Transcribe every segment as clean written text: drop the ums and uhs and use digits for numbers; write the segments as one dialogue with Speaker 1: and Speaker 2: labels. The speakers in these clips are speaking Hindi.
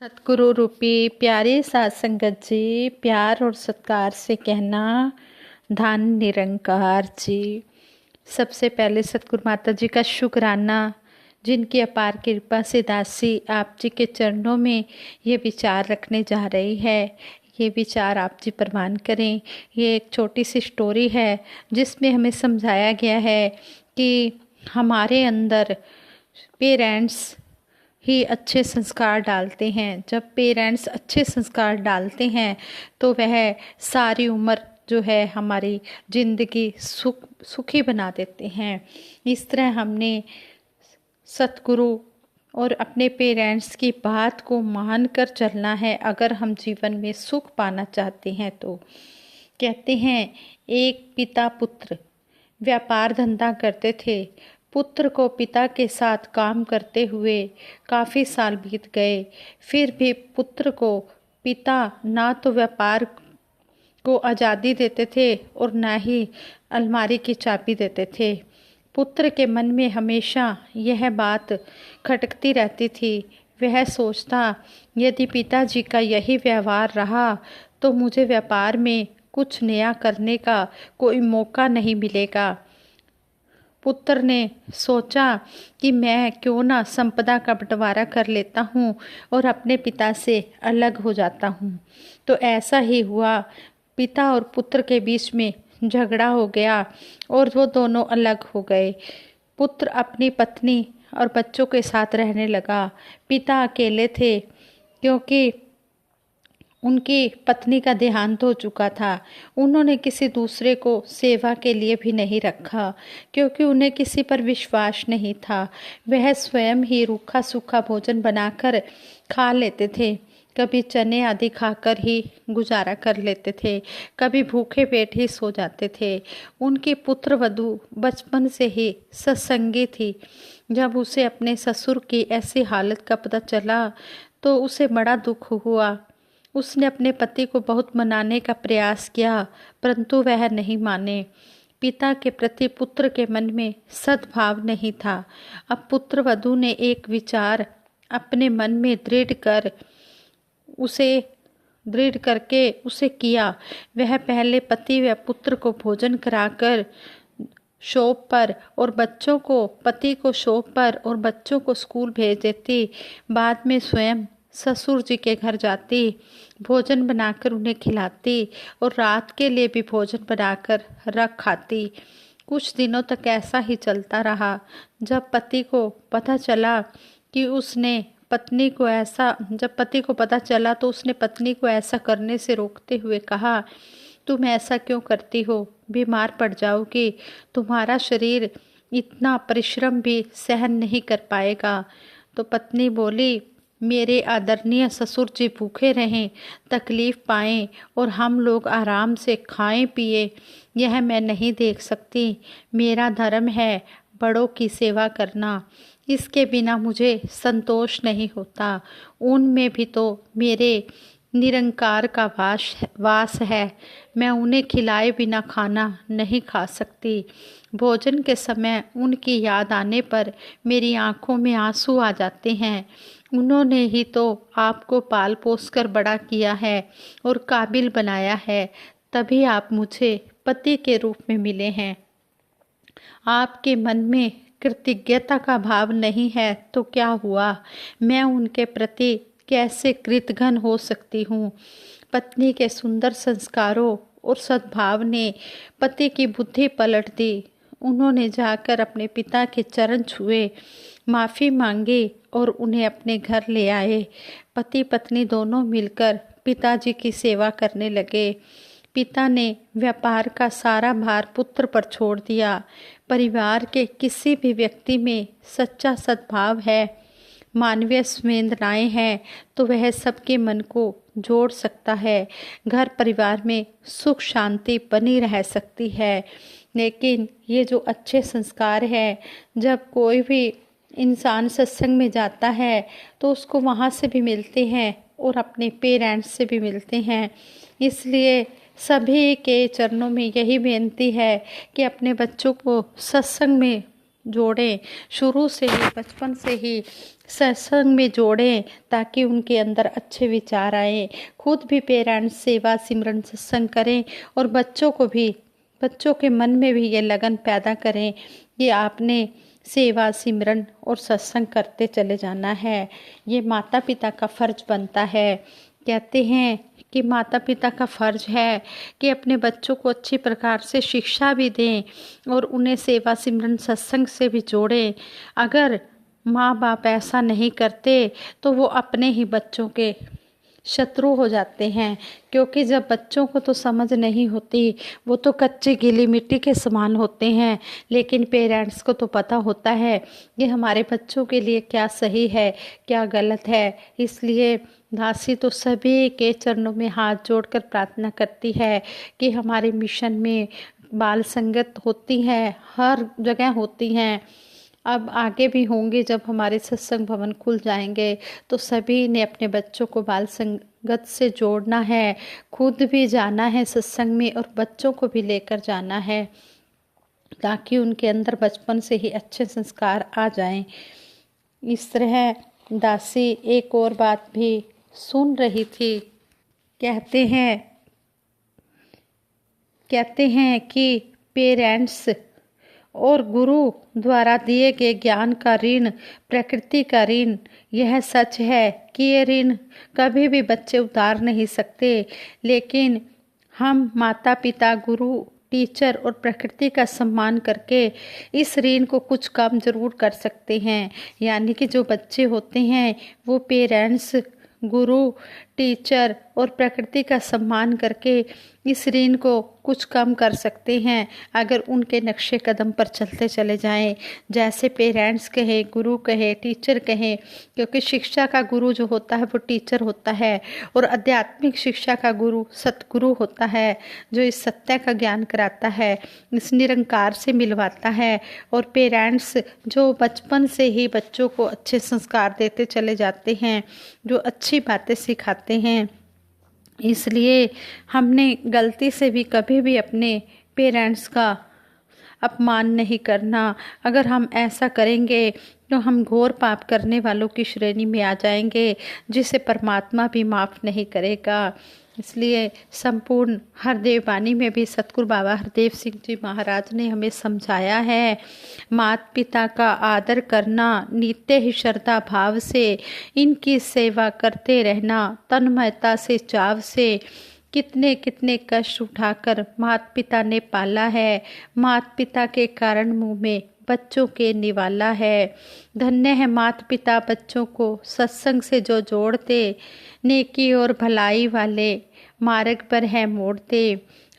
Speaker 1: सतगुरु रूपी प्यारे साध संगत जी, प्यार और सत्कार से कहना धन निरंकार जी। सबसे पहले सतगुरु माता जी का शुक्राना, जिनकी अपार कृपा से दासी आप जी के चरणों में ये विचार रखने जा रही है। ये विचार आप जी प्रवान करें। ये एक छोटी सी स्टोरी है जिसमें हमें समझाया गया है कि हमारे अंदर पेरेंट्स ही अच्छे संस्कार डालते हैं। जब पेरेंट्स अच्छे संस्कार डालते हैं तो वह सारी उम्र जो है हमारी ज़िंदगी सुखी बना देते हैं। इस तरह हमने सतगुरु और अपने पेरेंट्स की बात को मान कर चलना है अगर हम जीवन में सुख पाना चाहते हैं। तो कहते हैं, एक पिता पुत्र व्यापार धंधा करते थे। पुत्र को पिता के साथ काम करते हुए काफ़ी साल बीत गए। फिर भी पुत्र को पिता ना तो व्यापार को आज़ादी देते थे और ना ही अलमारी की चाबी देते थे। पुत्र के मन में हमेशा यह बात खटकती रहती थी। वह सोचता, यदि पिताजी का यही व्यवहार रहा तो मुझे व्यापार में कुछ नया करने का कोई मौका नहीं मिलेगा। पुत्र ने सोचा कि मैं क्यों ना संपदा का बंटवारा कर लेता हूँ और अपने पिता से अलग हो जाता हूँ। तो ऐसा ही हुआ। पिता और पुत्र के बीच में झगड़ा हो गया और वो दोनों अलग हो गए। पुत्र अपनी पत्नी और बच्चों के साथ रहने लगा। पिता अकेले थे क्योंकि उनकी पत्नी का देहांत हो चुका था। उन्होंने किसी दूसरे को सेवा के लिए भी नहीं रखा क्योंकि उन्हें किसी पर विश्वास नहीं था। वह स्वयं ही रूखा सूखा भोजन बनाकर खा लेते थे। कभी चने आदि खाकर ही गुजारा कर लेते थे, कभी भूखे पेट ही सो जाते थे। उनकी पुत्र वधू बचपन से ही सत्संगी थी। जब उसे अपने ससुर की ऐसी हालत का पता चला तो उसे बड़ा दुख हुआ। उसने अपने पति को बहुत मनाने का प्रयास किया, परंतु वह नहीं माने। पिता के प्रति पुत्र के मन में सद्भाव नहीं था। अब पुत्र वधू ने एक विचार अपने मन में दृढ़ करके उसे किया। वह पहले पति व पुत्र को भोजन कराकर शॉप पर और पति को शॉप पर और बच्चों को स्कूल भेज देती। बाद में स्वयं ससुर जी के घर जाती, भोजन बनाकर उन्हें खिलाती और रात के लिए भी भोजन बनाकर रख खाती। कुछ दिनों तक ऐसा ही चलता रहा। जब पति को पता चला तो उसने पत्नी को ऐसा करने से रोकते हुए कहा, तुम ऐसा क्यों करती हो? बीमार पड़ जाओगी। तुम्हारा शरीर इतना परिश्रम भी सहन नहीं कर पाएगा। तो पत्नी बोली, मेरे आदरणीय ससुर जी भूखे रहें, तकलीफ़ पाएं और हम लोग आराम से खाएं पिए, यह मैं नहीं देख सकती। मेरा धर्म है बड़ों की सेवा करना। इसके बिना मुझे संतोष नहीं होता। उनमें भी तो मेरे निरंकार का वास है। मैं उन्हें खिलाए बिना खाना नहीं खा सकती। भोजन के समय उनकी याद आने पर मेरी आंखों में आंसू आ जाते हैं। उन्होंने ही तो आपको पाल पोस कर बड़ा किया है और काबिल बनाया है, तभी आप मुझे पति के रूप में मिले हैं। आपके मन में कृतज्ञता का भाव नहीं है तो क्या हुआ? मैं उनके प्रति कैसे कृतघ्न हो सकती हूँ? पत्नी के सुंदर संस्कारों और सद्भाव ने पति की बुद्धि पलट दी। उन्होंने जाकर अपने पिता के चरण छुए, माफ़ी मांगी और उन्हें अपने घर ले आए। पति पत्नी दोनों मिलकर पिताजी की सेवा करने लगे। पिता ने व्यापार का सारा भार पुत्र पर छोड़ दिया। परिवार के किसी भी व्यक्ति में सच्चा सद्भाव है, मानवीय संवेदनाएं हैं तो वह सबके मन को जोड़ सकता है। घर परिवार में सुख शांति बनी रह सकती है। लेकिन ये जो अच्छे संस्कार है, जब कोई भी इंसान सत्संग में जाता है तो उसको वहाँ से भी मिलते हैं और अपने पेरेंट्स से भी मिलते हैं। इसलिए सभी के चरणों में यही बेनती है कि अपने बच्चों को सत्संग में जोड़ें, शुरू से ही बचपन से ही सत्संग में जोड़ें ताकि उनके अंदर अच्छे विचार आए। खुद भी पेरेंट्स सेवा सिमरन सत्संग करें और बच्चों के मन में भी ये लगन पैदा करें कि आपने सेवा सिमरन और सत्संग करते चले जाना है। ये माता पिता का फर्ज बनता है। कहते हैं कि माता पिता का फर्ज है कि अपने बच्चों को अच्छी प्रकार से शिक्षा भी दें और उन्हें सेवा सिमरन सत्संग से भी जोड़ें। अगर माँ बाप ऐसा नहीं करते तो वो अपने ही बच्चों के शत्रु हो जाते हैं, क्योंकि जब बच्चों को तो समझ नहीं होती, वो तो कच्ची गीली मिट्टी के समान होते हैं, लेकिन पेरेंट्स को तो पता होता है कि हमारे बच्चों के लिए क्या सही है क्या गलत है। इसलिए दासी तो सभी के चरणों में हाथ जोड़कर प्रार्थना करती है कि हमारे मिशन में बाल संगत होती है, हर जगह होती हैं, अब आगे भी होंगे। जब हमारे सत्संग भवन खुल जाएंगे तो सभी ने अपने बच्चों को बाल संगत से जोड़ना है, खुद भी जाना है सत्संग में और बच्चों को भी लेकर जाना है ताकि उनके अंदर बचपन से ही अच्छे संस्कार आ जाएं। इस तरह दासी एक और बात भी सुन रही थी। कहते हैं कि पेरेंट्स और गुरु द्वारा दिए गए ज्ञान का ऋण प्रकृति का ऋण, यह सच है कि ये ऋण कभी भी बच्चे उतार नहीं सकते, लेकिन हम माता पिता गुरु टीचर और प्रकृति का सम्मान करके इस ऋण को कुछ कम जरूर कर सकते हैं। यानी कि जो बच्चे होते हैं वो पेरेंट्स गुरु टीचर और प्रकृति का सम्मान करके इस ऋण को कुछ कम कर सकते हैं अगर उनके नक्शे कदम पर चलते चले जाएं। जैसे पेरेंट्स कहे, गुरु कहे, टीचर कहे, क्योंकि शिक्षा का गुरु जो होता है वो टीचर होता है और आध्यात्मिक शिक्षा का गुरु सतगुरु होता है जो इस सत्य का ज्ञान कराता है, इस निरंकार से मिलवाता है। और पेरेंट्स जो बचपन से ही बच्चों को अच्छे संस्कार देते चले जाते हैं, जो अच्छी बातें सिखाते हैं। इसलिए हमने गलती से भी कभी भी अपने पेरेंट्स का अपमान नहीं करना। अगर हम ऐसा करेंगे तो हम घोर पाप करने वालों की श्रेणी में आ जाएंगे, जिसे परमात्मा भी माफ़ नहीं करेगा। इसलिए संपूर्ण हरदेव वाणी में भी सतगुरु बाबा हरदेव सिंह जी महाराज ने हमें समझाया है, माता पिता का आदर करना, नित्य ही श्रद्धा भाव से इनकी सेवा करते रहना, तन्मयता से चाव से। कितने कितने कष्ट उठाकर माता पिता ने पाला है, माता पिता के कारण मुँह में बच्चों के निवाला है। धन्य है माता पिता बच्चों को सत्संग से जो जोड़ते, नेकी और भलाई वाले मार्ग पर है मोड़ते।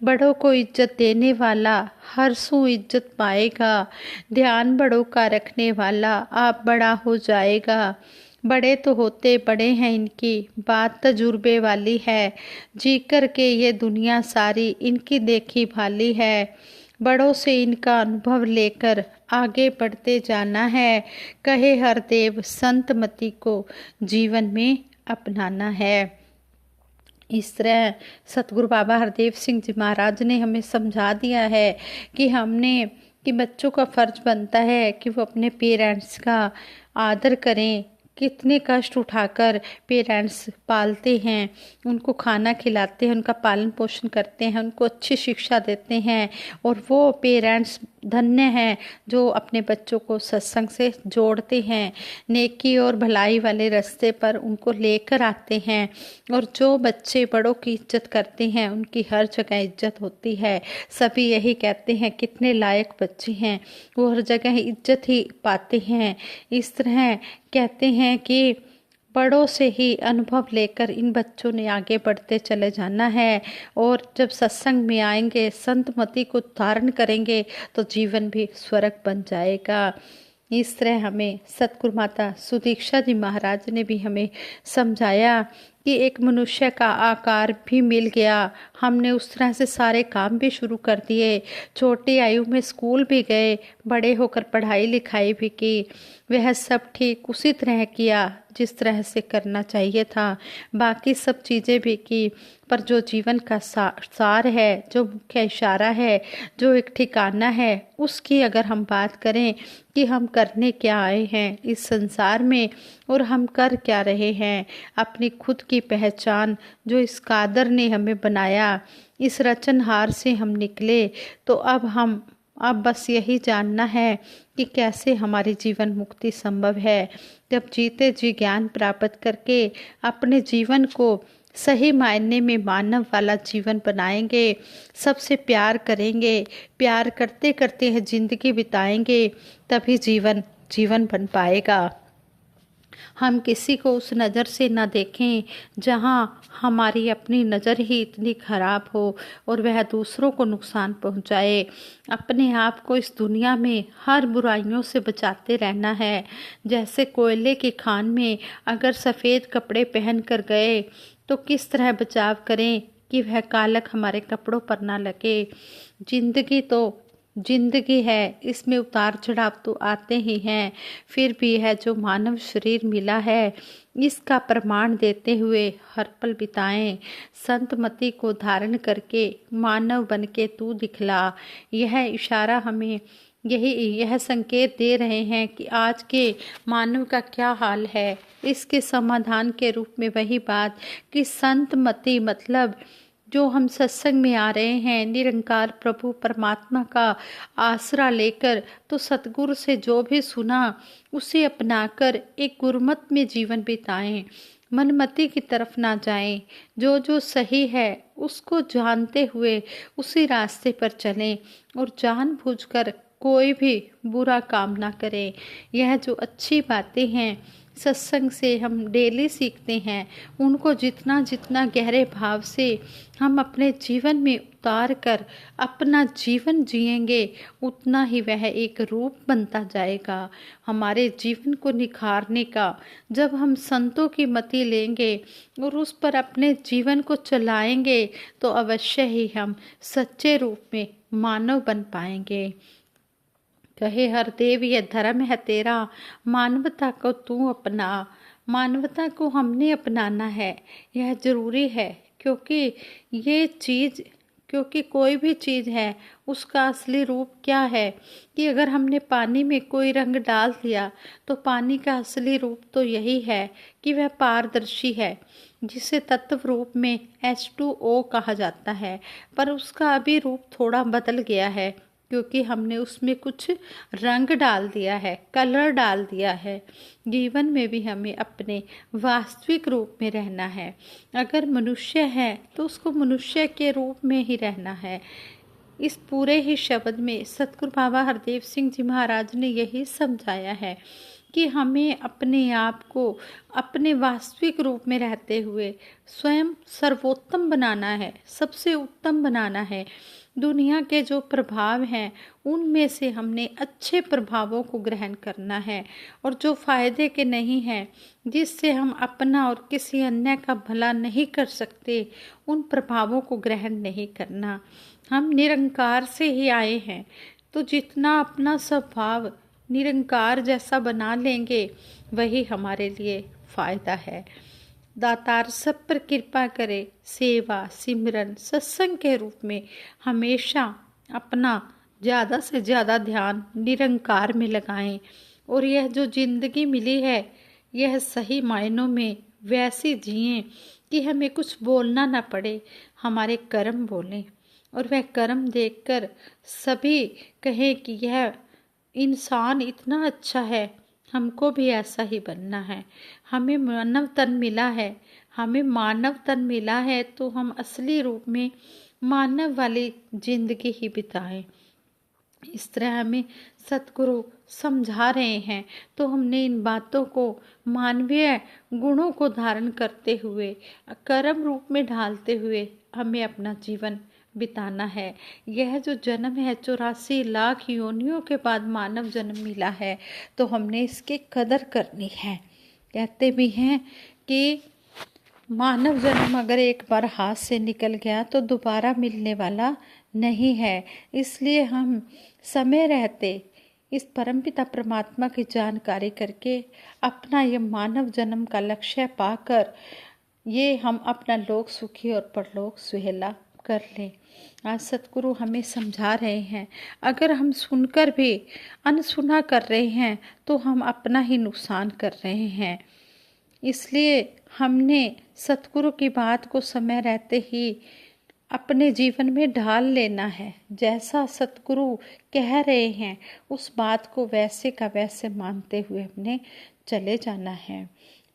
Speaker 1: बड़ों को इज्जत देने वाला हर सू इज्जत पाएगा, ध्यान बड़ों का रखने वाला आप बड़ा हो जाएगा। बड़े तो होते बड़े हैं, इनकी बात तजुर्बे वाली है, जी कर के ये दुनिया सारी इनकी देखी भाली है। बड़ों से इनका अनुभव लेकर आगे बढ़ते जाना है, कहे हरदेव संत मति को जीवन में अपनाना है। इस तरह सतगुरु बाबा हरदेव सिंह जी महाराज ने हमें समझा दिया है कि बच्चों का फर्ज बनता है कि वो अपने पेरेंट्स का आदर करें। कितने कष्ट उठाकर पेरेंट्स पालते हैं, उनको खाना खिलाते हैं, उनका पालन पोषण करते हैं, उनको अच्छी शिक्षा देते हैं। और वो पेरेंट्स धन्य हैं जो अपने बच्चों को सत्संग से जोड़ते हैं, नेकी और भलाई वाले रास्ते पर उनको लेकर आते हैं। और जो बच्चे बड़ों की इज्जत करते हैं उनकी हर जगह इज्जत होती है। सभी यही कहते हैं कितने लायक बच्चे हैं, वो हर जगह इज्जत ही पाते हैं। इस तरह कहते हैं कि बड़ों से ही अनुभव लेकर इन बच्चों ने आगे बढ़ते चले जाना है। और जब सत्संग में आएंगे, संत मति को धारण करेंगे तो जीवन भी स्वर्ग बन जाएगा। इस तरह हमें सतगुरु माता सुदीक्षा जी महाराज ने भी हमें समझाया कि एक मनुष्य का आकार भी मिल गया। हमने उस तरह से सारे काम भी शुरू कर दिए, छोटी आयु में स्कूल भी गए, बड़े होकर पढ़ाई लिखाई भी की, वह सब ठीक उसी तरह किया जिस तरह से करना चाहिए था। बाकी सब चीज़ें भी की, पर जो जीवन का सार है, जो मुख्य इशारा है, जो एक ठिकाना है, उसकी अगर हम बात करें कि हम करने क्या आए हैं इस संसार में और हम कर क्या रहे हैं, अपनी खुद की पहचान जो इस कादर ने हमें बनाया, इस रचनहार से हम निकले, तो अब बस यही जानना है कि कैसे हमारी जीवन मुक्ति संभव है। जब जीते जी ज्ञान प्राप्त करके अपने जीवन को सही मायने में मानव वाला जीवन बनाएंगे, सबसे प्यार करेंगे, प्यार करते करते है जिंदगी बिताएंगे, तभी जीवन जीवन बन पाएगा। हम किसी को उस नज़र से ना देखें जहाँ हमारी अपनी नज़र ही इतनी खराब हो और वह दूसरों को नुकसान पहुँचाए। अपने आप को इस दुनिया में हर बुराइयों से बचाते रहना है। जैसे कोयले की खान में अगर सफ़ेद कपड़े पहन कर गए तो किस तरह बचाव करें कि वह कालक हमारे कपड़ों पर ना लगे। जिंदगी है, इसमें उतार चढ़ाव तो आते ही हैं, फिर भी है जो मानव शरीर मिला है इसका प्रमाण देते हुए हर पल बिताएं। संत मति को धारण करके मानव बन के तू दिखला। यह इशारा हमें यह संकेत दे रहे हैं कि आज के मानव का क्या हाल है। इसके समाधान के रूप में वही बात कि संत मति मतलब जो हम सत्संग में आ रहे हैं, निरंकार प्रभु परमात्मा का आसरा लेकर, तो सतगुरु से जो भी सुना उसे अपनाकर एक गुरुमत में जीवन बिताएं, मनमति की तरफ ना जाएं। जो सही है उसको जानते हुए उसी रास्ते पर चलें और जानबूझकर कोई भी बुरा काम ना करें। यह जो अच्छी बातें हैं सत्संग से हम डेली सीखते हैं, उनको जितना जितना गहरे भाव से हम अपने जीवन में उतार कर अपना जीवन जिएंगे, उतना ही वह एक रूप बनता जाएगा हमारे जीवन को निखारने का। जब हम संतों की मति लेंगे और उस पर अपने जीवन को चलाएंगे तो अवश्य ही हम सच्चे रूप में मानव बन पाएंगे। कहे हर देव यह धर्म है तेरा, मानवता को तू अपना। मानवता को हमने अपनाना है, यह जरूरी है, क्योंकि कोई भी चीज़ है उसका असली रूप क्या है कि अगर हमने पानी में कोई रंग डाल दिया तो पानी का असली रूप तो यही है कि वह पारदर्शी है, जिसे तत्व रूप में H2O कहा जाता है। पर उसका अभी रूप थोड़ा बदल गया है क्योंकि हमने उसमें कुछ रंग डाल दिया है, कलर डाल दिया है। जीवन में भी हमें अपने वास्तविक रूप में रहना है। अगर मनुष्य है तो उसको मनुष्य के रूप में ही रहना है। इस पूरे ही शब्द में सतगुरु बाबा हरदेव सिंह जी महाराज ने यही समझाया है कि हमें अपने आप को अपने वास्तविक रूप में रहते हुए स्वयं सर्वोत्तम बनाना है, सबसे उत्तम बनाना है। दुनिया के जो प्रभाव हैं उनमें से हमने अच्छे प्रभावों को ग्रहण करना है और जो फायदे के नहीं हैं, जिससे हम अपना और किसी अन्य का भला नहीं कर सकते, उन प्रभावों को ग्रहण नहीं करना। हम निरंकार से ही आए हैं, तो जितना अपना स्वभाव निरंकार जैसा बना लेंगे वही हमारे लिए फायदा है। दातार सब पर कृपा करे, सेवा सिमरन सत्संग के रूप में हमेशा अपना ज़्यादा से ज़्यादा ध्यान निरंकार में लगाएं और यह जो जिंदगी मिली है यह सही मायनों में वैसी जिएं कि हमें कुछ बोलना ना पड़े, हमारे कर्म बोलें और वह कर्म देखकर सभी कहें कि यह इंसान इतना अच्छा है, हमको भी ऐसा ही बनना है। हमें मानव तन मिला है तो हम असली रूप में मानव वाली जिंदगी ही बिताएं। इस तरह हमें सतगुरु समझा रहे हैं, तो हमने इन बातों को मानवीय गुणों को धारण करते हुए कर्म रूप में ढालते हुए हमें अपना जीवन बिताना है। यह जो जन्म है 84 लाख योनियों के बाद मानव जन्म मिला है, तो हमने इसकी कदर करनी है। कहते भी हैं कि मानव जन्म अगर एक बार हाथ से निकल गया तो दोबारा मिलने वाला नहीं है। इसलिए हम समय रहते इस परमपिता परमात्मा की जानकारी करके अपना ये मानव जन्म का लक्ष्य पाकर ये हम अपना लोक सुखी और परलोक सुहेला कर लें। आज सतगुरु हमें समझा रहे हैं, अगर हम सुनकर भी अनसुना कर रहे हैं तो हम अपना ही नुकसान कर रहे हैं। इसलिए हमने सतगुरु की बात को समय रहते ही अपने जीवन में ढाल लेना है। जैसा सतगुरु कह रहे हैं उस बात को वैसे का वैसे मानते हुए हमने चले जाना है।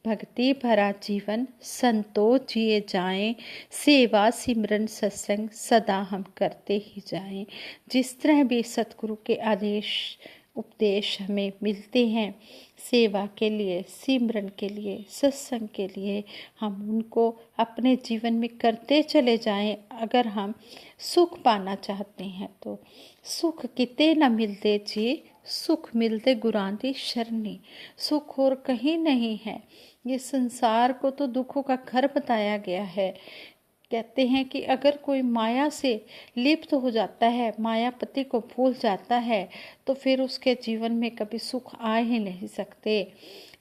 Speaker 1: भक्ति भरा जीवन संतोष जिए जाएं, सेवा सिमरन सत्संग सदा हम करते ही जाएं। जिस तरह भी सतगुरु के आदेश उपदेश हमें मिलते हैं सेवा के लिए, सिमरन के लिए, सत्संग के लिए, हम उनको अपने जीवन में करते चले जाएं। अगर हम सुख पाना चाहते हैं तो सुख किते न मिलते जी, सुख मिलते गुरां दी शरणी। सुख और कहीं नहीं है। ये संसार को तो दुखों का घर बताया गया है। कहते हैं कि अगर कोई माया से लिप्त हो जाता है, मायापति को भूल जाता है, तो फिर उसके जीवन में कभी सुख आ ही नहीं सकते।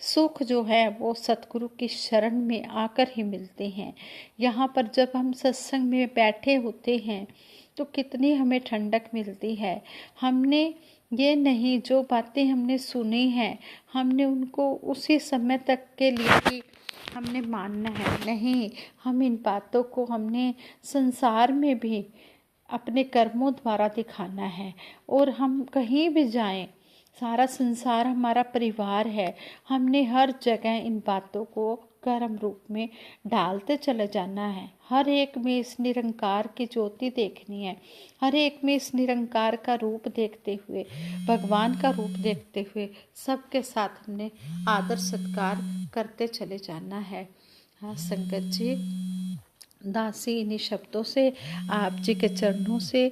Speaker 1: सुख जो है वो सतगुरु की शरण में आकर ही मिलते हैं। यहाँ पर जब हम सत्संग में बैठे होते हैं तो कितनी हमें ठंडक मिलती है। हमने ये नहीं, जो बातें हमने सुनी हैं हमने उनको उसी समय तक के लिए ही हमने मानना है, नहीं, हम इन बातों को हमने संसार में भी अपने कर्मों द्वारा दिखाना है। और हम कहीं भी जाएं, सारा संसार हमारा परिवार है, हमने हर जगह इन बातों को कर्म रूप में डालते चले जाना है। हर एक में इस निरंकार की ज्योति देखनी है, हर एक में इस निरंकार का रूप देखते हुए, भगवान का रूप देखते हुए सबके साथ हमने आदर सत्कार करते चले जाना है। हाँ संगत जी, दासी इन्हीं शब्दों से आप जी के चरणों से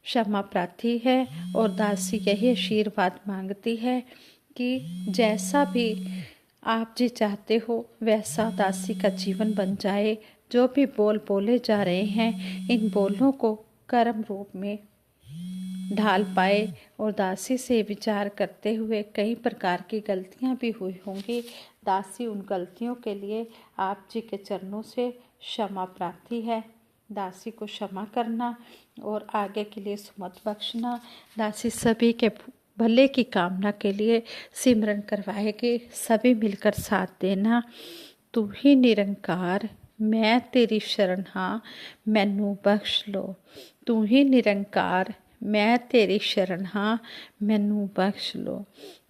Speaker 1: क्षमा प्रार्थी है और दासी यही आशीर्वाद मांगती है कि जैसा भी आप जी चाहते हो वैसा दासी का जीवन बन जाए। जो भी बोल बोले जा रहे हैं इन बोलों को कर्म रूप में ढाल पाए और दासी से विचार करते हुए कई प्रकार की गलतियां भी हुई होंगी। दासी उन गलतियों के लिए आप जी के चरणों से क्षमा प्रार्थी है। दासी को क्षमा करना और आगे के लिए सुमत बख्शना। दासी सभी के भले की कामना के लिए सिमरन करवाएगी। सभी मिलकर साथ देना। तू ही निरंकार मैं तेरी शरण हाँ, मैनू बख्श लो। तू ही निरंकार मैं तेरी शरण हाँ, मैनू बख्श लो।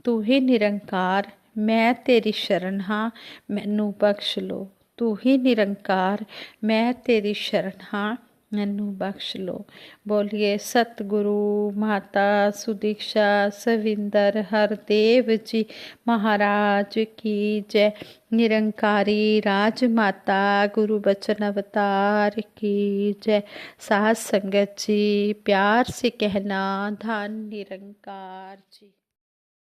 Speaker 1: तू ही निरंकार मैं तेरी शरण हाँ, मैनू बख्श लो। तू ही निरंकार मैं तेरी शरण हाँ, मैनू बख्श लो। बोलिए सतगुरु माता सुदीक्षा सविंदर हरदेव जी महाराज की जय। निरंकारी राजमाता गुरु बचन अवतार की जय। साथ संगत जी प्यार से कहना धन निरंकार जी।